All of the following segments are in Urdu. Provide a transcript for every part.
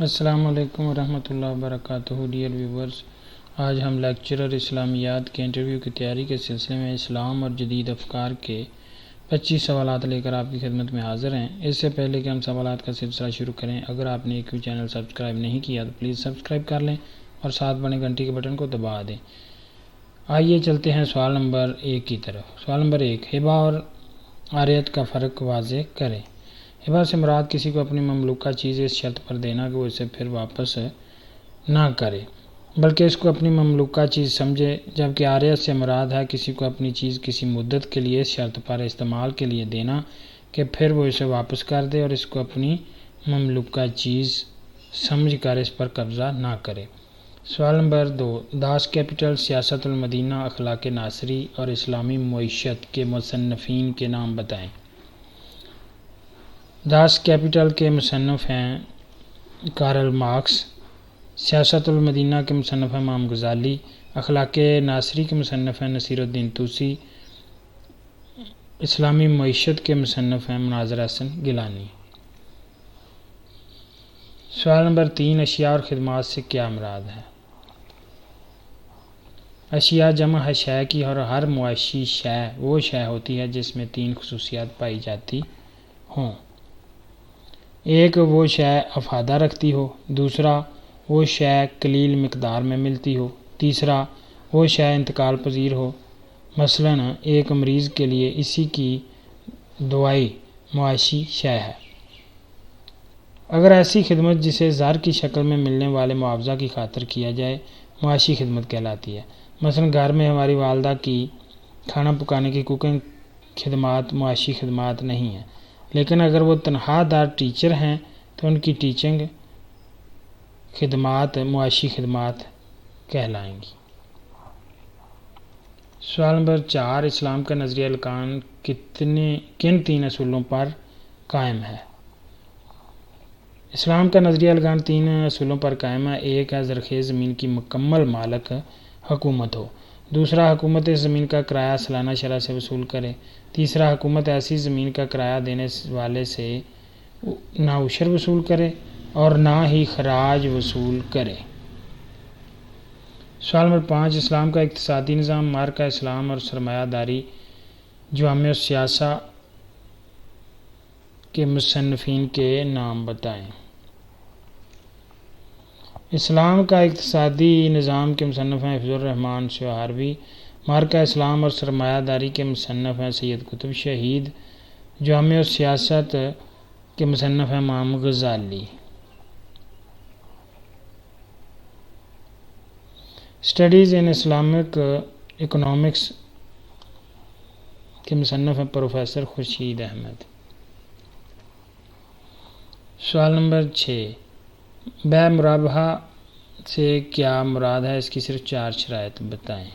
السلام علیکم ورحمۃ اللہ وبرکاتہ ڈیئر ویورز، آج ہم لیکچرر اسلامیات کے انٹرویو کی تیاری کے سلسلے میں اسلام اور جدید افکار کے 25 سوالات لے کر آپ کی خدمت میں حاضر ہیں۔ اس سے پہلے کہ ہم سوالات کا سلسلہ شروع کریں، اگر آپ نے ایک بھی چینل سبسکرائب نہیں کیا تو پلیز سبسکرائب کر لیں اور ساتھ بنے گھنٹی کے بٹن کو دبا دیں۔ آئیے چلتے ہیں سوال نمبر 1 کی طرف۔ سوال نمبر 1، ہبہ اور عاریت کا فرق واضح کریں۔ ہبہ سے مراد کسی کو اپنی مملوکہ چیز اس شرط پر دینا کہ وہ اسے پھر واپس نہ کرے بلکہ اس کو اپنی مملوکہ چیز سمجھے، جبکہ عاریت سے مراد ہے کسی کو اپنی چیز کسی مدت کے لیے اس شرط پر استعمال کے لیے دینا کہ پھر وہ اسے واپس کر دے اور اس کو اپنی مملوکہ چیز سمجھ کر اس پر قبضہ نہ کرے۔ سوال نمبر 2، داس کیپٹل، سیاست المدینہ، اخلاق ناصری اور اسلامی معیشت کے مصنفین کے نام بتائیں۔ داس کیپٹل کے مصنف ہیں کارل مارکس، سیاست المدینہ کے مصنف ہیں امام غزالی، اخلاق ناصری کے مصنف ہیں نصیر الدین طوسی، اسلامی معیشت کے مصنف ہیں مناظر حسن گیلانی۔ سوال نمبر 3، اشیاء اور خدمات سے کیا مراد ہے؟ اشیاء جمع ہے شے کی اور ہر معاشی شے وہ شے ہوتی ہے جس میں 3 خصوصیات پائی جاتی ہوں۔ ایک، وہ شے افادہ رکھتی ہو، دوسرا، وہ شے قلیل مقدار میں ملتی ہو، تیسرا، وہ شے انتقال پذیر ہو۔ مثلاً ایک مریض کے لیے اسی کی دوائی معاشی شے ہے۔ اگر ایسی خدمت جسے زر کی شکل میں ملنے والے معاوضہ کی خاطر کیا جائے معاشی خدمت کہلاتی ہے۔ مثلاً گھر میں ہماری والدہ کی کھانا پکانے کی کوکنگ خدمات معاشی خدمات نہیں ہیں، لیکن اگر وہ تنخواہ دار ٹیچر ہیں تو ان کی ٹیچنگ خدمات معاشی خدمات کہلائیں گی۔ سوال نمبر 4، اسلام کا نظریہ الکان کن 3 اصولوں پر قائم ہے؟ اسلام کا نظریہ الکان 3 اصولوں پر قائم ہے۔ ایک ہے زرخیز زمین کی مکمل مالک حکومت ہو، دوسرا حکومت اس زمین کا کرایہ سالانہ شرح سے وصول کرے، تیسرا حکومت ایسی زمین کا کرایہ دینے والے سے نہ عشر وصول کرے اور نہ ہی خراج وصول کرے۔ سوال نمبر 5، اسلام کا اقتصادی نظام، مارکہ اسلام اور سرمایہ داری، جوامع السیاسہ کے مصنفین کے نام بتائیں۔ اسلام کا اقتصادی نظام کے مصنف ہیں حفظ الرحمن سہاروی، مارکہ اسلام اور سرمایہ داری کے مصنف ہیں سید قطب شہید، جوامع السیاسہ کے مصنف ہیں امام غزالی۔ اسٹڈیز ان اسلامک اکنامکس کے مصنف ہیں پروفیسر خورشید احمد۔ سوال نمبر 6، بیع مرابحہ سے کیا مراد ہے؟ اس کی صرف 4 شرائط بتائیں۔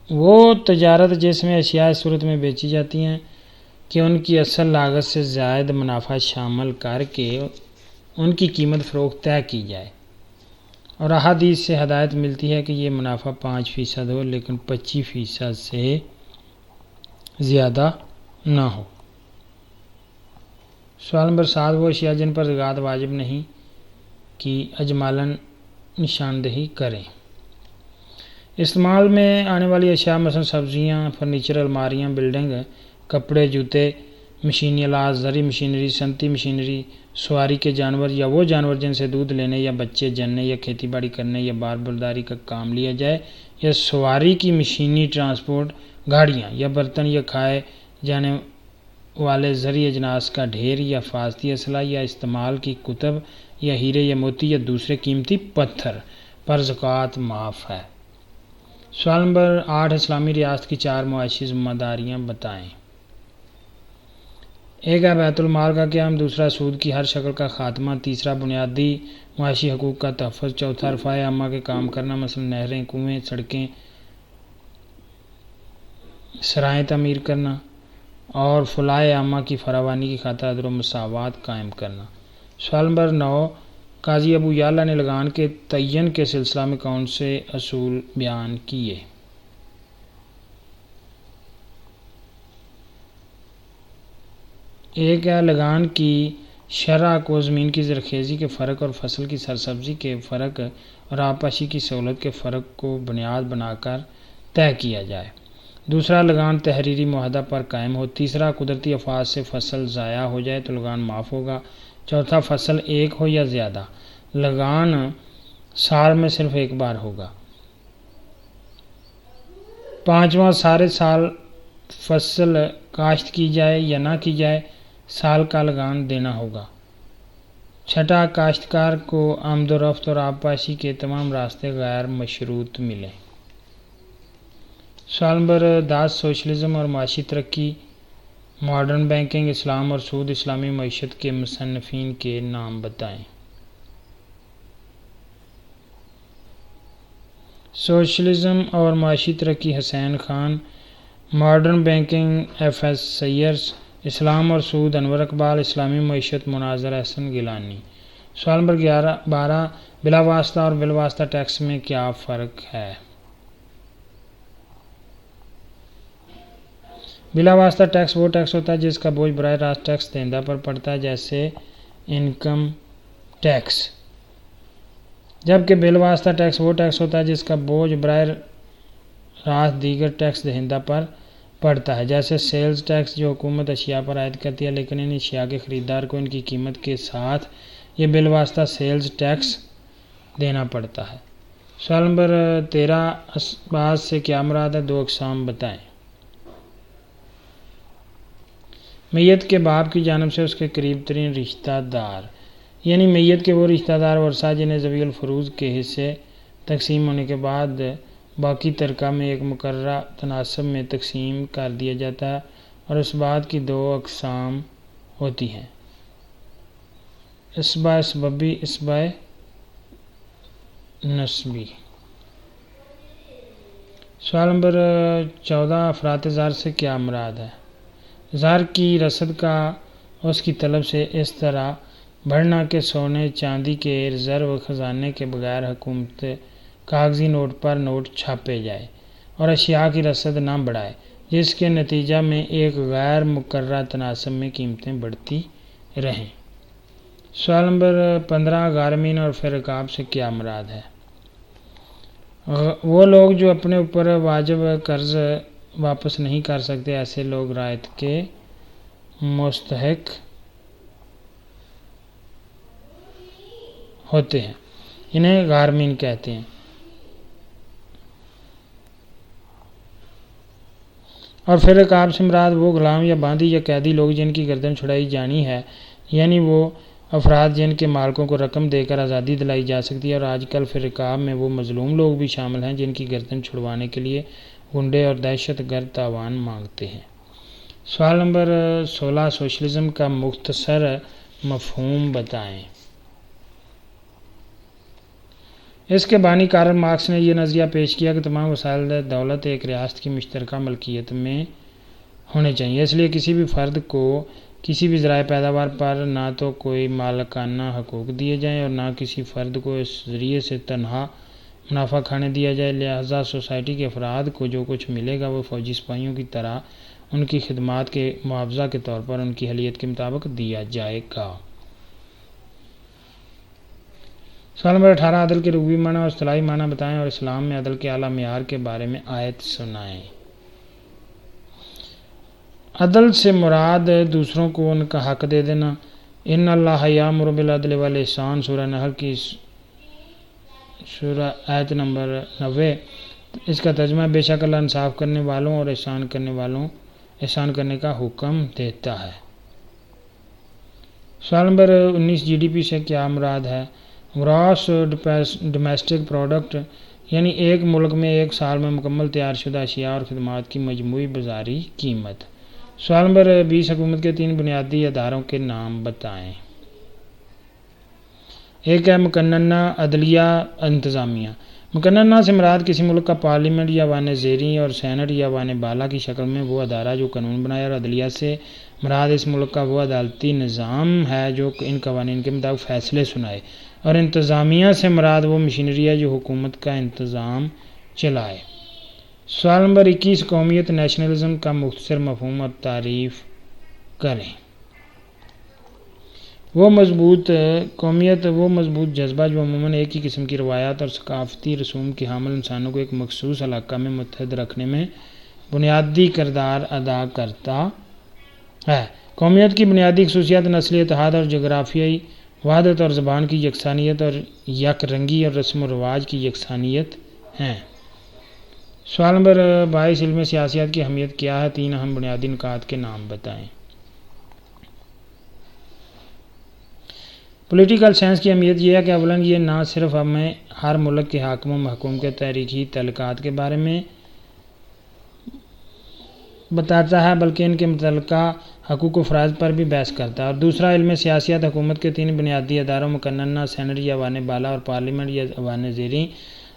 وہ تجارت جس میں اشیاء اس صورت میں بیچی جاتی ہیں کہ ان کی اصل لاگت سے زائد منافع شامل کر کے ان کی قیمت فروخت طے کی جائے، اور احادیث سے ہدایت ملتی ہے کہ یہ منافع 5% ہو لیکن 25% سے زیادہ نہ ہو۔ سوال نمبر 7، وہ اشیاء جن پر زکوٰۃ واجب نہیں کی اجمالاً نشاندہی کریں۔ استعمال میں آنے والی اشیاء مثلاً سبزیاں، فرنیچر، الماریاں، بلڈنگ، کپڑے، جوتے، مشینی آلات، زرعی مشینری، صنعتی مشینری، سواری کے جانور یا وہ جانور جن سے دودھ لینے یا بچے جننے یا کھیتی باڑی کرنے یا بار برداری کا کام لیا جائے، یا سواری کی مشینی ٹرانسپورٹ، گاڑیاں یا برتن یا کھائے جانے والے زرعی اجناس کا ڈھیر یا حفاظتی اسلحہ یا استعمال کی کتب یا ہیرے یا موتی یا دوسرے قیمتی پتھر پر زکوٰۃ معاف ہے۔ سوال نمبر 8، اسلامی ریاست کی 4 معاشی ذمہ داریاں بتائیں۔ ایک ہے بیت المال کا قیام، دوسرا سود کی ہر شکل کا خاتمہ، تیسرا بنیادی معاشی حقوق کا تحفظ، چوتھا رفاہ عامہ کے کام کرنا مثلا نہریں، کنویں، سڑکیں، سرائیں تعمیر کرنا، اور فلاح عامہ کی فراوانی کی خاطر عدل و مساوات قائم کرنا۔ سوال نمبر 9، قاضی ابو یعلیٰ نے لگان کے تعین کے سلسلہ میں کون سے اصول بیان کیے؟ ایک ہے لگان کی شرح کو زمین کی زرخیزی کے فرق اور فصل کی سرسبزی کے فرق اور آبپاشی کی سہولت کے فرق کو بنیاد بنا کر طے کیا جائے۔ دوسرا لگان تحریری معاہدہ پر قائم ہو۔ تیسرا قدرتی آفات سے فصل ضائع ہو جائے تو لگان معاف ہوگا۔ چوتھا فصل ایک ہو یا زیادہ، لگان سال میں صرف ایک بار ہوگا۔ پانچواں سارے سال فصل کاشت کی جائے یا نہ کی جائے، سال کا لگان دینا ہوگا۔ چھٹا کاشتکار کو آمد و رفت اور آبپاشی کے تمام راستے غیر مشروط ملیں۔ سوال نمبر 10 سوشلزم اور معاشی ترقی، ماڈرن بینکنگ، اسلام اور سود، اسلامی معیشت کے مصنفین کے نام بتائیں۔ سوشلزم اور معاشی ترقی Hussain Khan, modern banking F S Sayers, اسلام اور سود انور اقبال، اسلامی معیشت مناظر احسن گیلانی۔ سوال نمبر 12 بلا واسطہ اور بالواسطہ ٹیکس میں کیا فرق ہے؟ بلا واسطہ ٹیکس وہ ٹیکس ہوتا ہے جس کا بوجھ براہ راست ٹیکس دہندہ پر پڑتا ہے، جیسے انکم ٹیکس، جبکہ بالواسطہ ٹیکس وہ ٹیکس ہوتا ہے جس کا بوجھ براہ راست دیگر ٹیکس دہندہ پر پڑتا ہے، جیسے سیلز ٹیکس جو حکومت اشیاء پر عائد کرتی ہے لیکن ان اشیاء کے خریدار کو ان کی قیمت کے ساتھ یہ بالواسطہ سیلز ٹیکس دینا پڑتا ہے۔ سوال نمبر 13 اسباط سے کیا مراد ہے؟ 2 اقسام بتائیں۔ میت کے باپ کی جانب سے اس کے قریب ترین رشتہ دار، یعنی میت کے وہ رشتہ دار ورثہ جنہیں ذوی الفروض کے حصے تقسیم ہونے کے بعد باقی ترکہ میں ایک مقررہ تناسب میں تقسیم کر دیا جاتا ہے، اور اسباط کی 2 اقسام ہوتی ہیں، اسبہ سببی، اسبہ نسبی۔ سوال نمبر 14 افراط زر سے کیا مراد ہے؟ زر کی رسد کا اس کی طلب سے اس طرح بڑھنا کہ سونے چاندی کے ریزرو خزانے کے بغیر حکومت کاغذی نوٹ پر نوٹ چھاپے جائے اور اشیاء کی رسد نہ بڑھائے، جس کے نتیجہ میں ایک غیر مقررہ تناسب میں قیمتیں بڑھتی رہیں۔ سوال نمبر 15 غارمین اور پھر رکاب سے کیا مراد ہے؟ وہ لوگ جو اپنے اوپر واجب قرض واپس نہیں کر سکتے، ایسے لوگ رعایت کے مستحق ہوتے ہیں، انہیں غارمین کہتے ہیں۔ اور پھر رکاب سے مراد وہ غلام یا باندی یا قیدی لوگ جن کی گردن چھڑائی جانی ہے، یعنی وہ افراد جن کے مالکوں کو رقم دے کر آزادی دلائی جا سکتی ہے، اور آج کل پھر رکاب میں وہ مظلوم لوگ بھی شامل ہیں جن کی گردن چھڑوانے کے لیے گنڈے اور دہشت گرد تاوان مانگتے ہیں۔ سوال نمبر 16 سوشلزم کا مختصر مفہوم بتائیں۔ اس کے بانی کارل مارکس نے یہ نظریہ پیش کیا کہ تمام وسائل دولت ایک ریاست کی مشترکہ ملکیت میں ہونے چاہیے، اس لیے کسی بھی فرد کو کسی بھی ذرائع پیداوار پر نہ تو کوئی مالکانہ حقوق دیے جائیں اور نہ کسی فرد کو اس ذریعے سے تنہا منافع کھانے دیا جائے، لہذا سوسائٹی کے افراد کو جو کچھ ملے گا وہ فوجی سپاہیوں کی طرح ان کی خدمات کے معاوضہ کے طور پر ان کی اہلیت کے مطابق دیا جائے گا۔ سوال نمبر 18 عدل کے لغوی معنی اور اصطلاحی معنی بتائیں اور اسلام میں عدل کے اعلیٰ معیار کے بارے میں آیت سنائیں۔ عدل سے مراد دوسروں کو ان کا حق دے دینا۔ ان اللہ یامر بالعدل والاحسان، سورہ نحل کی سورہ آیت نمبر 90۔ اس کا ترجمہ بے شک اللہ انصاف کرنے والوں اور احسان کرنے کا حکم دیتا ہے۔ سوال نمبر 19 جی ڈی پی سے کیا مراد ہے؟ گراس ڈومیسٹک پروڈکٹ، یعنی ایک ملک میں ایک سال میں مکمل تیار شدہ اشیاء اور خدمات کی مجموعی بازاری قیمت۔ سوال نمبر 20 حکومت کے 3 بنیادی اداروں کے نام بتائیں۔ ایک ہے مقننہ، عدلیہ، انتظامیہ۔ مقننہ سے مراد کسی ملک کا پارلیمنٹ یا ایوان زیریں اور سینٹ یا ایوان بالا کی شکل میں وہ ادارہ جو قانون بنائے، اور عدلیہ سے مراد اس ملک کا وہ عدالتی نظام ہے جو ان قوانین کے مطابق فیصلے سنائے، اور انتظامیہ سے مراد وہ مشینری ہے جو حکومت کا انتظام چلائے۔ سوال نمبر 21 قومیت، نیشنلزم کا مختصر مفہوم اور تعریف کریں۔ قومیت وہ مضبوط جذبہ جو عموماً ایک ہی قسم کی روایات اور ثقافتی رسوم کے حامل انسانوں کو ایک مخصوص علاقہ میں متحد رکھنے میں بنیادی کردار ادا کرتا ہے۔ قومیت کی بنیادی خصوصیات نسلی اتحاد اور جغرافیائی وحدت اور زبان کی یکسانیت اور یک رنگی اور رسم و رواج کی یکسانیت ہیں۔ سوال نمبر 22، علم سیاسیات کی اہمیت کیا ہے؟ 3 اہم بنیادی نکات کے نام بتائیں۔ پولیٹیکل سائنس کی اہمیت یہ ہے کہ اولاً یہ نہ صرف ہمیں ہر ملک کے حاکم و محکوم کے تاریخی تعلقات کے بارے میں بتاتا ہے بلکہ ان کے متعلقہ حقوق و فرائض پر بھی بحث کرتا ہے، اور دوسرا، علم سیاسیات حکومت کے 3 بنیادی اداروں مقننہ سینٹ یا ایوان بالا اور پارلیمنٹ یا ایوان زیریں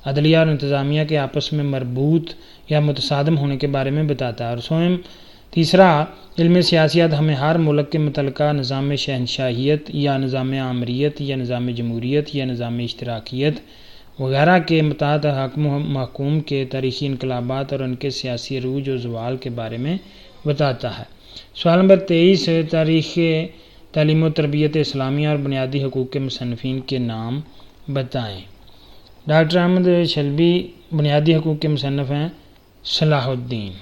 عدلیہ اور انتظامیہ کے آپس میں مربوط یا متصادم ہونے کے بارے میں بتاتا ہے، اور تیسرا، علم سیاسیات ہمیں ہر ملک کے متعلقہ نظام شہنشاہیت یا نظام آمریت یا نظام جمہوریت یا نظام اشتراکیت وغیرہ کے متحد حاکم و محکوم کے تاریخی انقلابات اور ان کے سیاسی عروج و زوال کے بارے میں بتاتا ہے۔ سوال نمبر 23، تاریخ تعلیم و تربیت اسلامیہ اور بنیادی حقوق کے مصنفین کے نام بتائیں۔ ڈاکٹر احمد شلبی بنیادی حقوق کے مصنف ہیں۔ صلاح الدین۔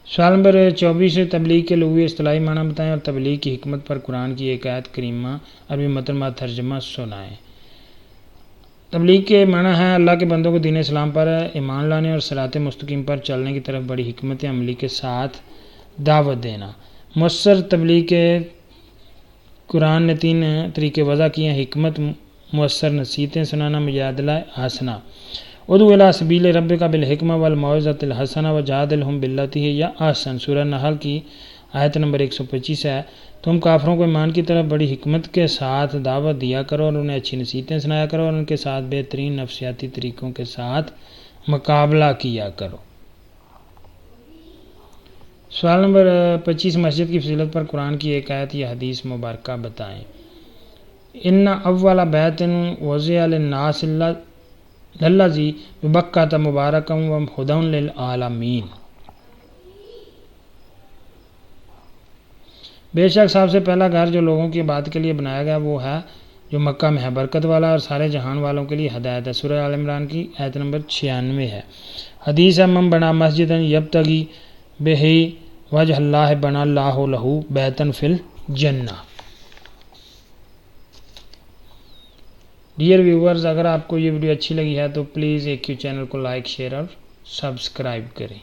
سوال نمبر 24، تبلیغ کے لغوی اصطلاحی معنی بتائیں اور تبلیغ کی حکمت پر قرآن کی ایک آیت کریمہ عربی متن با ترجمہ سنائیں۔ تبلیغ کے معنی ہے اللہ کے بندوں کو دین اسلام پر ایمان لانے اور صراط مستقیم پر چلنے کی طرف بڑی حکمت عملی کے ساتھ دعوت دینا۔ مؤثر تبلیغ کے قرآن نے 3 طریقے وضع کیے ہیں: حکمت، مؤثر نصیحتیں سنانا، مجادلہ حسنہ۔ ادعو الی سبیل ربک بالحکمہ والموعظۃ الحسنہ وجادلہم باللتی ہی احسن۔ سورہ نحل کی آیت نمبر 125 ہے۔ تم کافروں کو ایمان کی طرف بڑی حکمت کے ساتھ دعوت دیا کرو اور انہیں اچھی نصیحتیں سنایا کرو اور ان کے ساتھ بہترین نفسیاتی طریقوں کے ساتھ مقابلہ کیا کرو۔ سوال نمبر 25، مسجد کی فضیلت پر قرآن کی ایک آیت یا حدیث مبارکہ بتائیں۔ ان اول بیت وضع للناس للذی ببکۃ مبارکا وہدی للعالمین۔ بے شک سب سے پہلا گھر جو لوگوں کی عبادت کے لیے بنایا گیا وہ ہے جو مکہ میں ہے، برکت والا اور سارے جہان والوں کے لیے ہدایت ہے۔ سورہ آل عمران کی آیت نمبر 96 ہے۔ حدیث ہے، من بنا مسجدا یبتغی بہ وجہ اللہ بنا اللہ لہ بیتا فی الجنہ۔ ڈیئر ویورز، اگر آپ کو یہ ویڈیو اچھی لگی ہے تو پلیز ایک چینل کو لائک، شیئر اور سبسکرائب کریں۔